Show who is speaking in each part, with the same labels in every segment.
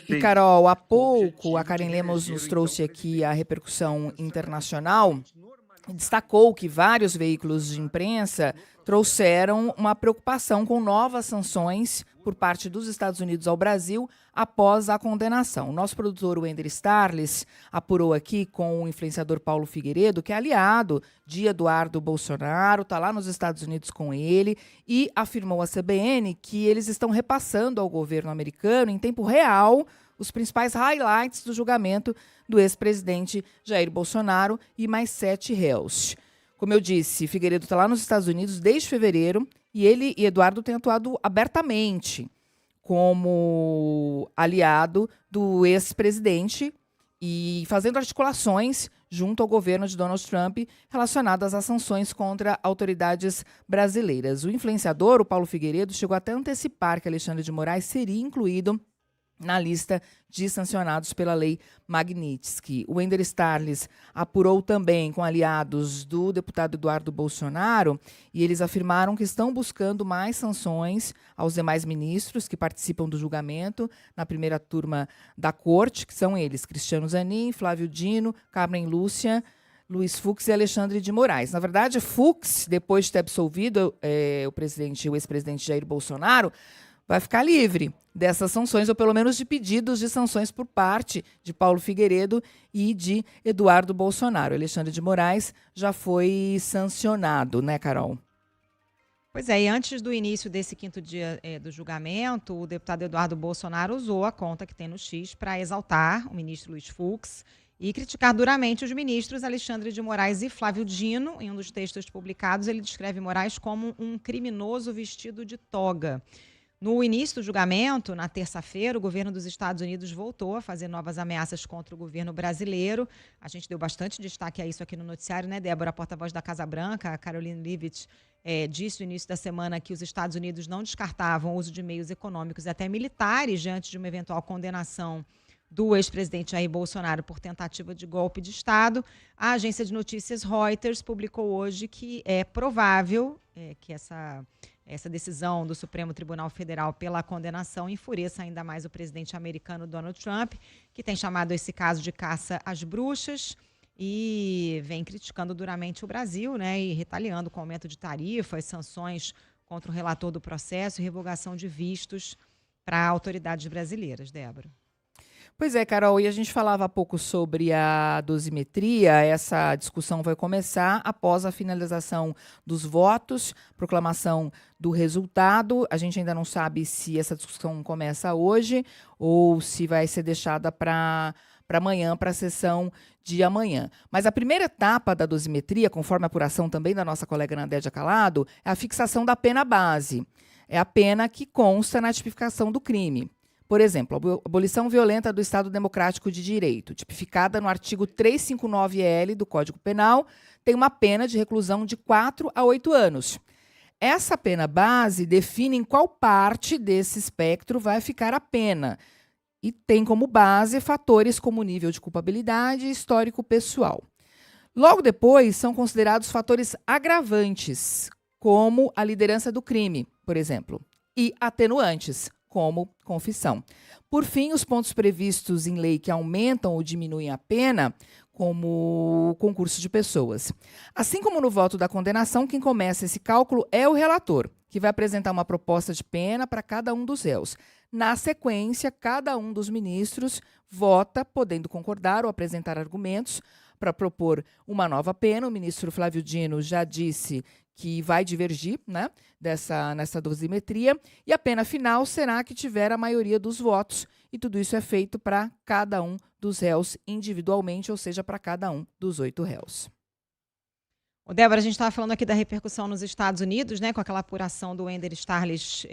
Speaker 1: E, Carol, há pouco a Karen Lemos nos trouxe aqui a repercussão internacional e destacou que vários veículos de imprensa trouxeram uma preocupação com novas sanções por parte dos Estados Unidos ao Brasil após a condenação. O nosso produtor Wender Starles apurou aqui com o influenciador Paulo Figueiredo, que é aliado de Eduardo Bolsonaro, está lá nos Estados Unidos com ele, e afirmou à CBN que eles estão repassando ao governo americano em tempo real os principais highlights do julgamento do ex-presidente Jair Bolsonaro e mais 7 réus. Como eu disse, Figueiredo está lá nos Estados Unidos desde fevereiro e ele e Eduardo têm atuado abertamente como aliado do ex-presidente e fazendo articulações junto ao governo de Donald Trump relacionadas às sanções contra autoridades brasileiras. O influenciador, o Paulo Figueiredo, chegou até a antecipar que Alexandre de Moraes seria incluído na lista de sancionados pela lei Magnitsky. O Wender Starles apurou também com aliados do deputado Eduardo Bolsonaro e eles afirmaram que estão buscando mais sanções aos demais ministros que participam do julgamento na primeira turma da corte, que são eles, Cristiano Zanin, Flávio Dino, Carmen Lúcia, Luiz Fux e Alexandre de Moraes. Na verdade, Fux, depois de ter absolvido o ex-presidente Jair Bolsonaro, vai ficar livre dessas sanções, ou pelo menos de pedidos de sanções por parte de Paulo Figueiredo e de Eduardo Bolsonaro. Alexandre de Moraes já foi sancionado, né, Carol?
Speaker 2: Pois é, e antes do início desse quinto dia do julgamento, o deputado Eduardo Bolsonaro usou a conta que tem no X para exaltar o ministro Luiz Fux e criticar duramente os ministros Alexandre de Moraes e Flávio Dino. Em um dos textos publicados, ele descreve Moraes como um criminoso vestido de toga. No início do julgamento, na terça-feira, o governo dos Estados Unidos voltou a fazer novas ameaças contra o governo brasileiro. A gente deu bastante destaque a isso aqui no noticiário, né, Débora? A porta-voz da Casa Branca, a Caroline Leavitt, disse no início da semana que os Estados Unidos não descartavam o uso de meios econômicos e até militares diante de uma eventual condenação do ex-presidente Jair Bolsonaro por tentativa de golpe de Estado. A agência de notícias Reuters publicou hoje que é provável que essa decisão do Supremo Tribunal Federal pela condenação enfureça ainda mais o presidente americano Donald Trump, que tem chamado esse caso de caça às bruxas e vem criticando duramente o Brasil, né, e retaliando com aumento de tarifas, sanções contra o relator do processo e revogação de vistos para autoridades brasileiras. Débora.
Speaker 1: Pois é, Carol, e a gente falava há pouco sobre a dosimetria. Essa discussão vai começar após a finalização dos votos, proclamação do resultado. A gente ainda não sabe se essa discussão começa hoje ou se vai ser deixada para amanhã, para a sessão de amanhã. Mas a primeira etapa da dosimetria, conforme a apuração também da nossa colega Nandédia Calado, é a fixação da pena base. É a pena que consta na tipificação do crime. Por exemplo, a abolição violenta do Estado Democrático de Direito, tipificada no artigo 359-L do Código Penal, tem uma pena de reclusão de 4 a 8 anos. Essa pena base define em qual parte desse espectro vai ficar a pena e tem como base fatores como nível de culpabilidade e histórico pessoal. Logo depois, são considerados fatores agravantes, como a liderança do crime, por exemplo, e atenuantes, como confissão. Por fim, os pontos previstos em lei que aumentam ou diminuem a pena, como concurso de pessoas. Assim como no voto da condenação, quem começa esse cálculo é o relator, que vai apresentar uma proposta de pena para cada um dos réus. Na sequência, cada um dos ministros vota, podendo concordar ou apresentar argumentos para propor uma nova pena. O ministro Flávio Dino já disse que vai divergir, né, nessa dosimetria, e a pena final será que tiver a maioria dos votos, e tudo isso é feito para cada um dos réus individualmente, ou seja, para cada um dos 8 réus.
Speaker 2: Débora, a gente estava falando aqui da repercussão nos Estados Unidos, né, com aquela apuração do Wender Starles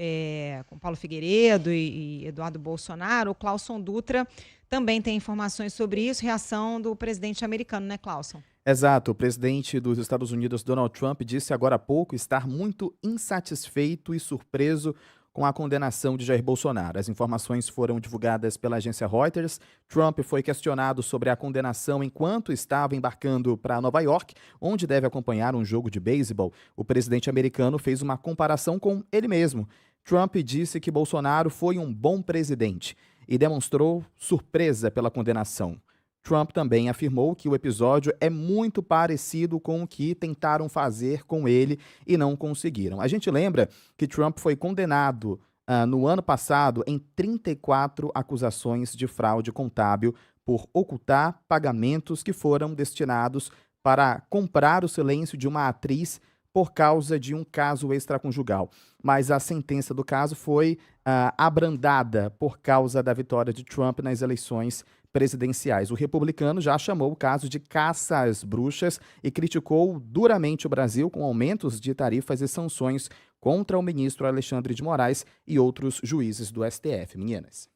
Speaker 2: com Paulo Figueiredo e Eduardo Bolsonaro. O Clauson Dutra também tem informações sobre isso, reação do presidente americano, né, Clauson?
Speaker 3: Exato, o presidente dos Estados Unidos, Donald Trump, disse agora há pouco estar muito insatisfeito e surpreso com a condenação de Jair Bolsonaro. As informações foram divulgadas pela agência Reuters. Trump foi questionado sobre a condenação enquanto estava embarcando para Nova York, onde deve acompanhar um jogo de beisebol. O presidente americano fez uma comparação com ele mesmo. Trump disse que Bolsonaro foi um bom presidente. e demonstrou surpresa pela condenação. Trump também afirmou que o episódio é muito parecido com o que tentaram fazer com ele e não conseguiram. A gente lembra que Trump foi condenado no ano passado em 34 acusações de fraude contábil por ocultar pagamentos que foram destinados para comprar o silêncio de uma atriz por causa de um caso extraconjugal. Mas a sentença do caso foi abrandada por causa da vitória de Trump nas eleições presidenciais. O republicano já chamou o caso de caça às bruxas e criticou duramente o Brasil com aumentos de tarifas e sanções contra o ministro Alexandre de Moraes e outros juízes do STF. Meninas.